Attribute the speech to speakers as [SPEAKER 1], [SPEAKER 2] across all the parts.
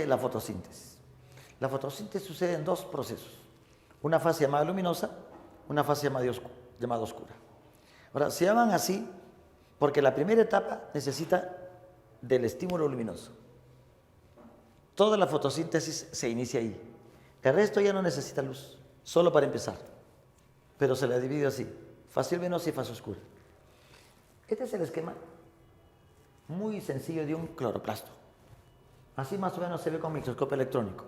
[SPEAKER 1] sucede la fotosíntesis? La fotosíntesis sucede en dos procesos. Una fase llamada luminosa, una fase llamada oscura. Ahora, se llaman así porque la primera etapa necesita del estímulo luminoso. Toda la fotosíntesis se inicia ahí. El resto ya no necesita luz, solo para empezar. Pero se la divide así, fase luminosa y fase oscura. Este es el esquema muy sencillo de un cloroplasto. Así más o menos se ve con microscopio electrónico.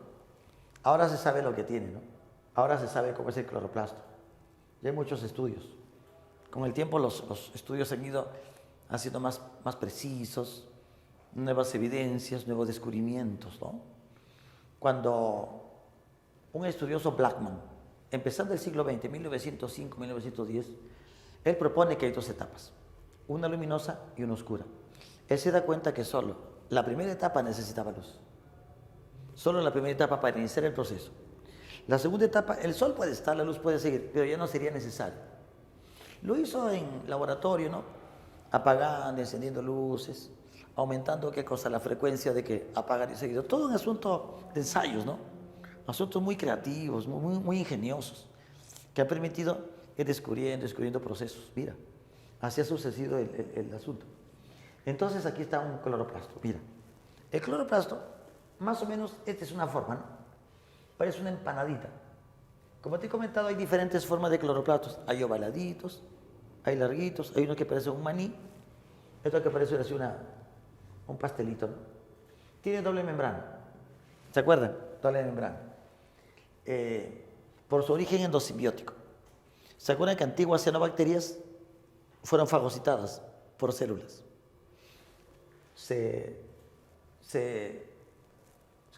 [SPEAKER 1] Ahora se sabe lo que tiene, ¿no? Ahora se sabe cómo es el cloroplasto. Y hay muchos estudios. Con el tiempo los estudios han ido haciendo más precisos, nuevas evidencias, nuevos descubrimientos, ¿no? Cuando un estudioso Blackman, empezando el siglo XX, 1905, 1910, él propone que hay dos etapas, una luminosa y una oscura. Él se da cuenta que solo la primera etapa necesitaba luz. Solo la primera etapa para iniciar el proceso. La segunda etapa, el sol puede estar, la luz puede seguir, pero ya no sería necesario. Lo hizo en laboratorio, ¿no? Apagando, encendiendo luces, aumentando, ¿qué cosa? La frecuencia de que apagar y seguir. Todo un asunto de ensayos, ¿no? Asuntos muy creativos, muy ingeniosos, que han permitido ir descubriendo procesos. Mira, así ha sucedido el asunto. Entonces aquí está un cloroplasto. Mira, el cloroplasto, más o menos, esta es una forma, ¿no? Parece una empanadita. Como te he comentado, hay diferentes formas de cloroplastos. Hay ovaladitos, hay larguitos, hay uno que parece un maní, otro que parece así un pastelito, ¿no? Tiene doble membrana. ¿Se acuerdan? Doble membrana. Por su origen endosimbiótico. ¿Se acuerdan que antiguas cianobacterias fueron fagocitadas por células? Se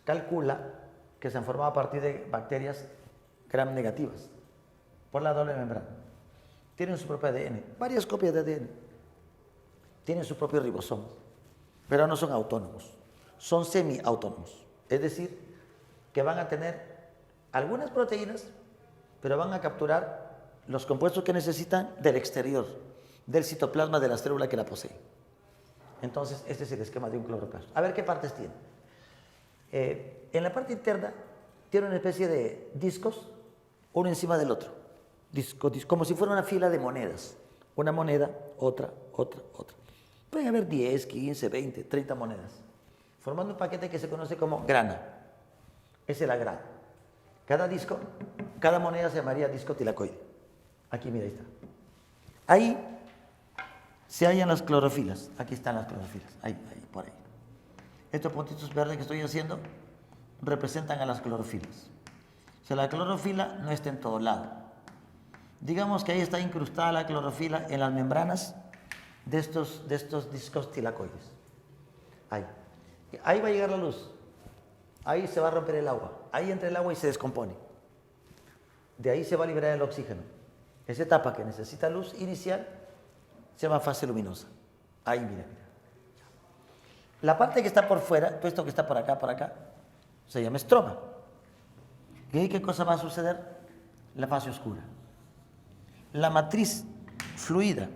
[SPEAKER 1] calcula que se han formado a partir de bacterias gram negativas por la doble membrana. Tienen su propio ADN, varias copias de ADN. Tienen su propio ribosoma, pero no son autónomos, son semiautónomos. Es decir, que van a tener algunas proteínas, pero van a capturar los compuestos que necesitan del exterior, del citoplasma de la célula que la posee. Entonces, este es el esquema de un cloroplasto. A ver qué partes tiene. En la parte interna tiene una especie de discos, uno encima del otro. Disco, como si fuera una fila de monedas. Una moneda, otra. Pueden haber 10, 15, 20, 30 monedas, formando un paquete que se conoce como grana. Esa es la grana. Cada disco, cada moneda se llamaría disco tilacoide. Aquí, mira, ahí está. Ahí se hallan las clorofilas. Aquí están las clorofilas. Ahí, por ahí. Estos puntitos verdes que estoy haciendo representan a las clorofilas. O sea, la clorofila no está en todo lado. Digamos que ahí está incrustada la clorofila en las membranas de estos discos tilacoides. Ahí va a llegar la luz. Ahí se va a romper el agua. Ahí entra el agua y se descompone. De ahí se va a liberar el oxígeno. Esa etapa que necesita luz inicial se llama fase luminosa. Ahí, mira. La parte que está por fuera, todo esto que está por acá, se llama estroma. ¿Y ahí qué cosa va a suceder? La fase oscura. La matriz fluida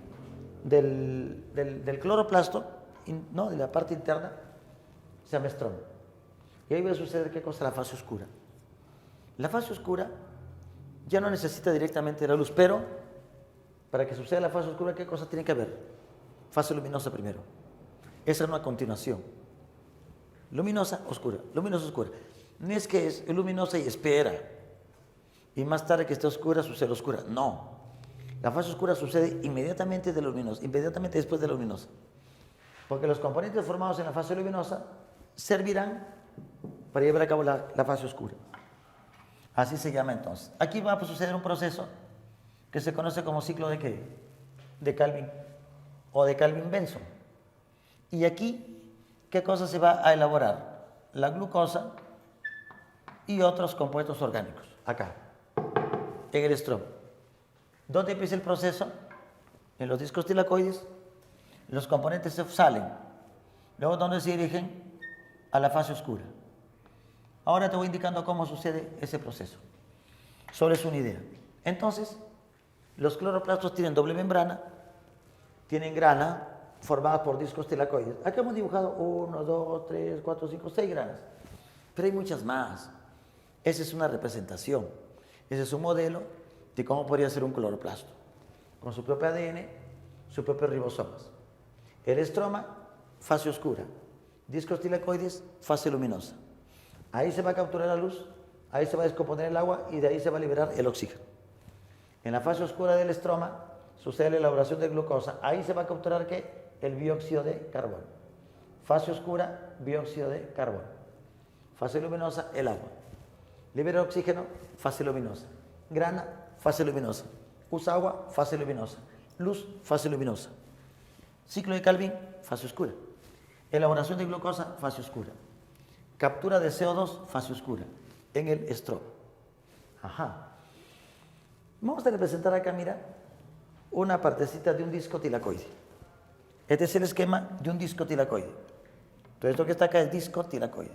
[SPEAKER 1] del cloroplasto, ¿no? De la parte interna, se llama estroma. Y ahí va a suceder qué cosa, la fase oscura. La fase oscura ya no necesita directamente la luz, pero para que suceda la fase oscura, ¿qué cosa tiene que haber? Fase luminosa primero. Esa es una continuación. Luminosa, oscura. Luminosa, oscura. No es que es luminosa y espera. Y más tarde que esté oscura, sucede oscura. No. La fase oscura sucede inmediatamente de la luminosa, inmediatamente después de la luminosa. Porque los componentes formados en la fase luminosa servirán para llevar a cabo la fase oscura. Así se llama entonces. Aquí va a suceder un proceso que se conoce como ciclo de ¿qué? De Calvin o de Calvin-Benson. Y aquí, ¿qué cosa se va a elaborar? La glucosa y otros compuestos orgánicos. Acá, en el estroma. ¿Dónde empieza el proceso? En los discos tilacoides. Los componentes se salen. Luego, ¿dónde se dirigen? A la fase oscura. Ahora te voy indicando cómo sucede ese proceso. Solo es una idea. Entonces, los cloroplastos tienen doble membrana, tienen grana formada por discos tilacoides. Acá hemos dibujado 1, 2, 3, 4, 5, 6 granas. Pero hay muchas más. Esa es una representación. Ese es un modelo de cómo podría ser un cloroplasto, con su propio ADN, sus propios ribosomas. El estroma, fase oscura. Discos tilacoides, fase luminosa. Ahí se va a capturar la luz, ahí se va a descomponer el agua y de ahí se va a liberar el oxígeno. En la fase oscura del estroma sucede la elaboración de glucosa. Ahí se va a capturar ¿qué? El dióxido de carbono. Fase oscura, dióxido de carbono. Fase luminosa, el agua. Libera oxígeno, fase luminosa. Grana, fase luminosa. Usa agua, fase luminosa. Luz, fase luminosa. Ciclo de Calvin, fase oscura. Elaboración de glucosa, fase oscura. Captura de CO2, fase oscura. En el estroma. Ajá. Vamos a representar acá, mira, una partecita de un disco tilacoide. Este es el esquema de un disco tilacoide. Entonces, esto que está acá es disco tilacoide.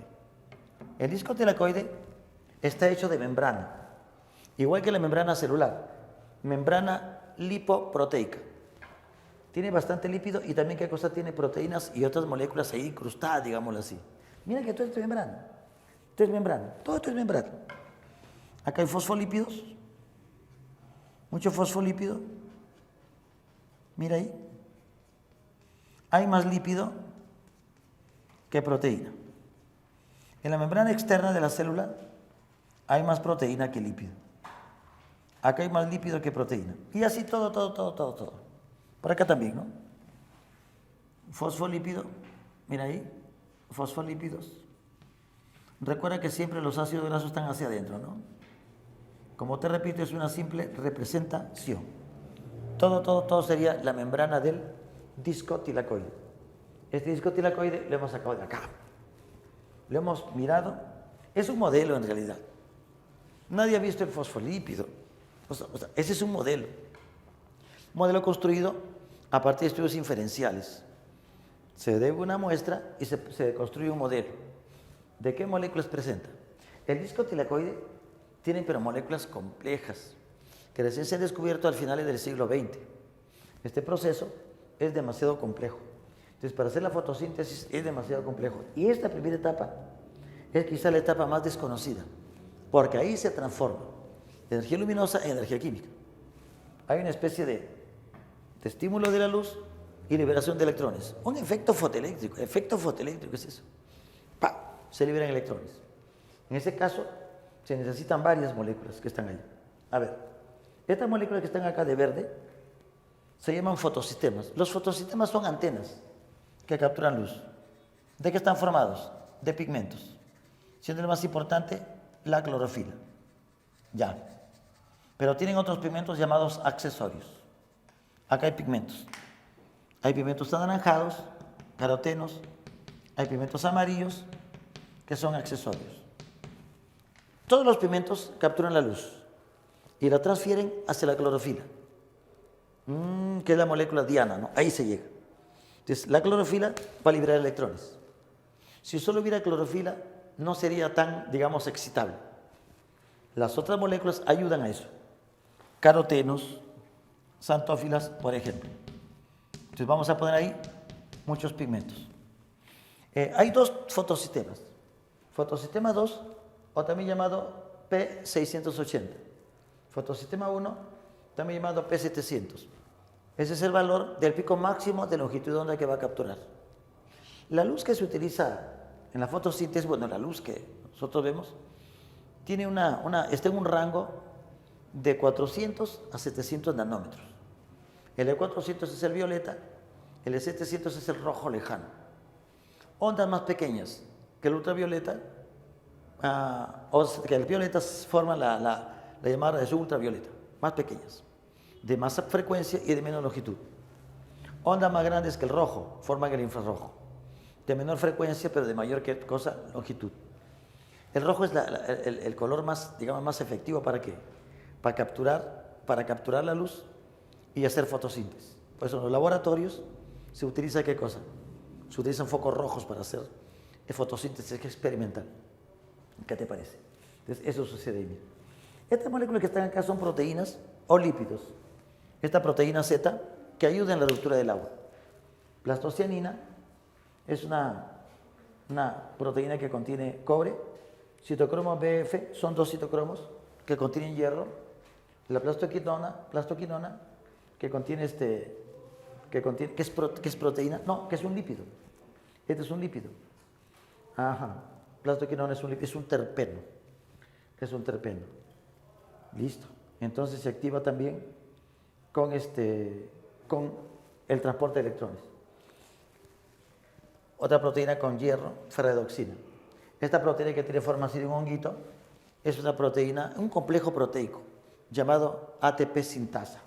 [SPEAKER 1] El disco tilacoide está hecho de membrana, igual que la membrana celular, membrana lipoproteica. Tiene bastante lípido y también, ¿qué cosa tiene? Proteínas y otras moléculas ahí incrustadas, digámoslo así. Mira que todo esto es membrana. Esto es membrana. Todo esto es membrana. Acá hay fosfolípidos. Mucho fosfolípido. Mira ahí. Hay más lípido que proteína. En la membrana externa de la célula hay más proteína que lípido. Acá hay más lípido que proteína. Y así todo. Por acá también, ¿no? Fosfolípido. Mira ahí. Fosfolípidos. Recuerda que siempre los ácidos grasos están hacia adentro, ¿no? Como te repito, es una simple representación. Todo sería la membrana del disco tilacoide. Este disco tilacoide lo hemos sacado de acá. Lo hemos mirado. Es un modelo en realidad. Nadie ha visto el fosfolípido. O sea, ese es un modelo. Un modelo construido a partir de estudios inferenciales. Se debe una muestra y se construye un modelo. ¿De qué moléculas presenta? El disco tilacoide tiene pero moléculas complejas que recién se han descubierto al final del siglo XX. Este proceso es demasiado complejo. Entonces, para hacer la fotosíntesis es demasiado complejo. Y esta primera etapa es quizá la etapa más desconocida, porque ahí se transforma la energía luminosa en energía química. Hay una especie de estímulo de la luz y liberación de electrones. Un efecto fotoeléctrico. Efecto fotoeléctrico es eso. ¡Pah! Se liberan electrones. En ese caso, se necesitan varias moléculas que están ahí. A ver, estas moléculas que están acá de verde se llaman fotosistemas. Los fotosistemas son antenas que capturan luz. ¿De qué están formados? De pigmentos. Siendo el más importante, la clorofila. Ya. Pero tienen otros pigmentos llamados accesorios. Acá hay pigmentos. Hay pigmentos anaranjados, carotenos. Hay pigmentos amarillos, que son accesorios. Todos los pigmentos capturan la luz y la transfieren hacia la clorofila, que es la molécula diana, ¿no? Ahí se llega. Entonces, la clorofila va a liberar electrones. Si solo hubiera clorofila, no sería tan, digamos, excitable. Las otras moléculas ayudan a eso. Carotenos, xantófilas, por ejemplo. Entonces, vamos a poner ahí muchos pigmentos. Hay dos fotosistemas. Fotosistema 2, o también llamado P680. Fotosistema 1, también llamado P700. Ese es el valor del pico máximo de longitud de onda que va a capturar. La luz que se utiliza en la fotosíntesis, bueno, la luz que nosotros vemos, tiene está en un rango de 400 a 700 nanómetros. El de 400 es el violeta, el de 700 es el rojo lejano. Ondas más pequeñas que el ultravioleta, o que el violeta forma la llamada de ultravioleta, más pequeñas, de más frecuencia y de menor longitud. Ondas más grandes que el rojo forman el infrarrojo, de menor frecuencia pero de mayor longitud. El rojo es el color más, digamos, más efectivo ¿para qué? Para capturar la luz y hacer fotosíntesis. Por eso en los laboratorios se utiliza ¿qué cosa? Se utilizan focos rojos para hacer fotosíntesis experimental. ¿Qué te parece? Entonces, eso sucede ahí. Estas moléculas que están acá son proteínas o lípidos. Esta proteína Z que ayuda en la ruptura del agua. Plastocianina es una proteína que contiene cobre citocromo BF son dos citocromos que contienen hierro. La plastoquinona que contiene que es proteína, no, que es un lípido. Este es un lípido. Ajá. Plastoquinona es un terpeno. Es un terpeno. Listo. Entonces se activa también con el transporte de electrones. Otra proteína con hierro, ferredoxina. Esta proteína que tiene forma así de un honguito es una proteína, un complejo proteico llamado ATP sintasa,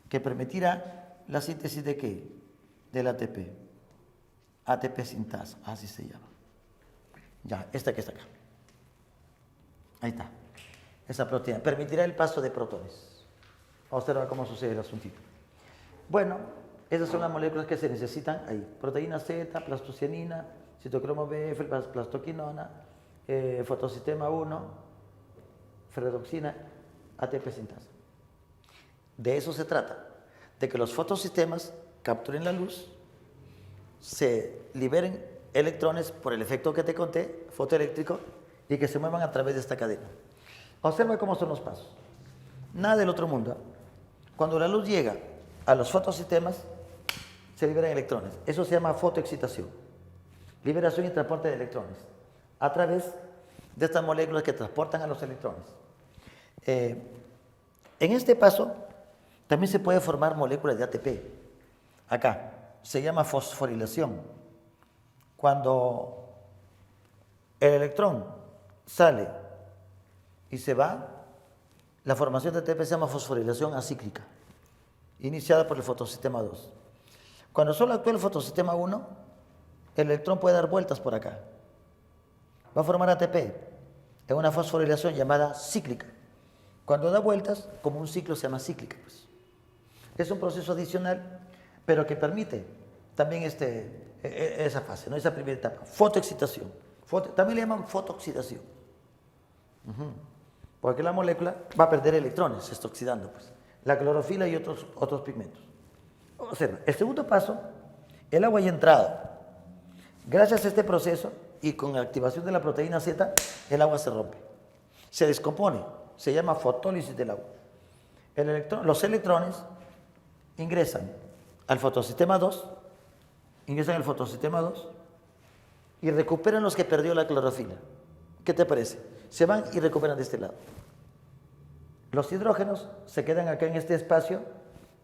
[SPEAKER 1] que permitirá la síntesis de ¿qué? Del ATP. ATP sintasa, así se llama. Ya, esta que está acá. Ahí está. Esa proteína permitirá el paso de protones. Observa cómo sucede el asuntito. Bueno, esas son las moléculas que se necesitan ahí. Proteína Z, plastocianina, citocromo BF, plastoquinona, fotosistema 1, ferredoxina, ATP sintasa. De eso se trata, de que los fotosistemas capturen la luz, se liberen electrones por el efecto que te conté, fotoeléctrico, y que se muevan a través de esta cadena. Observa cómo son los pasos. Nada del otro mundo. Cuando la luz llega a los fotosistemas, se liberan electrones. Eso se llama fotoexcitación. Liberación y transporte de electrones a través de estas moléculas que transportan a los electrones. En este paso también se puede formar moléculas de ATP. Acá se llama fosforilación. Cuando el electrón sale y se va, la formación de ATP se llama fosforilación acíclica, iniciada por el fotosistema 2. Cuando solo actúa el fotosistema 1, el electrón puede dar vueltas por acá. Va a formar ATP en una fosforilación llamada cíclica. Cuando da vueltas, como un ciclo se llama cíclica. Pues. Es un proceso adicional, pero que permite también esa fase, ¿no? Esa primera etapa. Fotoexcitación. También le llaman fotooxidación. Porque la molécula va a perder electrones, se está oxidando. Pues. La clorofila y otros pigmentos. Observa, el segundo paso, el agua ya ha entrado. Gracias a este proceso y con la activación de la proteína Z, el agua se rompe. Se descompone, se llama fotólisis del agua. Los electrones ingresan al fotosistema 2, y recuperan los que perdió la clorofila. ¿Qué te parece? Se van y recuperan de este lado. Los hidrógenos se quedan acá en este espacio,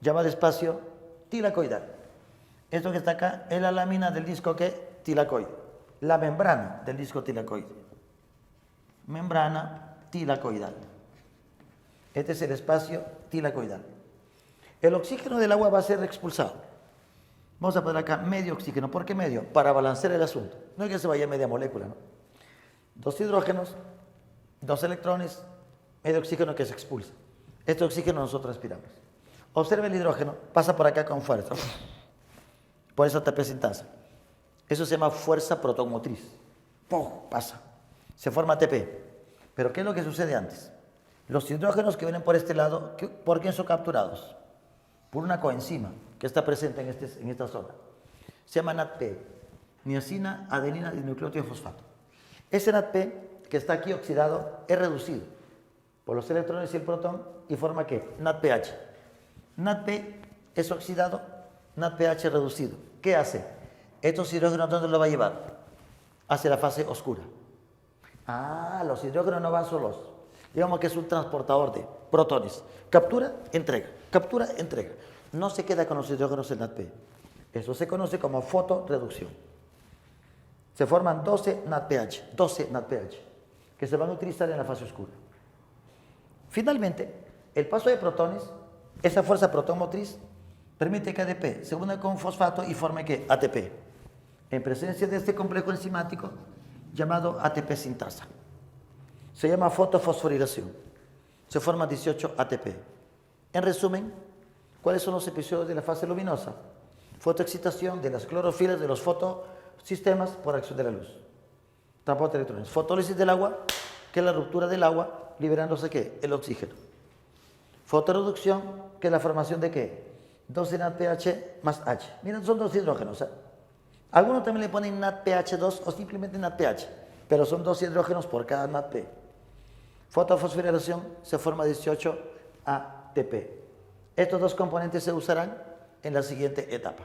[SPEAKER 1] llamado espacio tilacoidal. Esto que está acá es la lámina del disco tilacoide, la membrana del disco tilacoide. Membrana tilacoidal. Este es el espacio tilacoidal. El oxígeno del agua va a ser expulsado. Vamos a poner acá medio oxígeno. ¿Por qué medio? Para balancear el asunto. No es que se vaya media molécula, ¿no? 2 hidrógenos, 2 electrones, medio oxígeno que se expulsa. Este oxígeno nosotros respiramos. Observa el hidrógeno, pasa por acá con fuerza. Por eso ATP sintasa. Eso se llama fuerza protomotriz. ¡Pum! Pasa. Se forma ATP. Pero ¿qué es lo que sucede antes? Los hidrógenos que vienen por este lado, ¿por quién son capturados? Por una coenzima que está presente en esta zona. Se llama NADP, niacina, adenina, dinucleótido fosfato. Ese NADP que está aquí oxidado es reducido por los electrones y el protón y forma ¿qué? NADPH. NADP es oxidado, NADPH reducido. ¿Qué hace? Estos hidrógenos, ¿dónde lo va a llevar? Hacia la fase oscura. Los hidrógenos no van solos. Digamos que es un transportador de protones. Captura, entrega. Captura, entrega. No se queda con los hidrógenos en NADP. Eso se conoce como fotoreducción. Se forman 12 NADPH, que se van a utilizar en la fase oscura. Finalmente, el paso de protones, esa fuerza protomotriz, permite que ADP se una con fosfato y forme ¿qué? ATP, en presencia de este complejo enzimático llamado ATP sintasa. Se llama fotofosforilación. Se forman 18 ATP. En resumen, ¿cuáles son los episodios de la fase luminosa? Fotoexcitación de las clorofilas de los fotosistemas por acción de la luz. Transporte de electrones. Fotólisis del agua, que es la ruptura del agua, liberándose ¿qué? El oxígeno. Fotoreducción, que es la formación de ¿qué? 12 NADPH más H. Miren, son 2 hidrógenos. Algunos también le ponen NADPH2 o simplemente NADPH. pero son 2 hidrógenos por cada NADP. Fotofosforilación se forma 18 ATP. Estos 2 componentes se usarán en la siguiente etapa.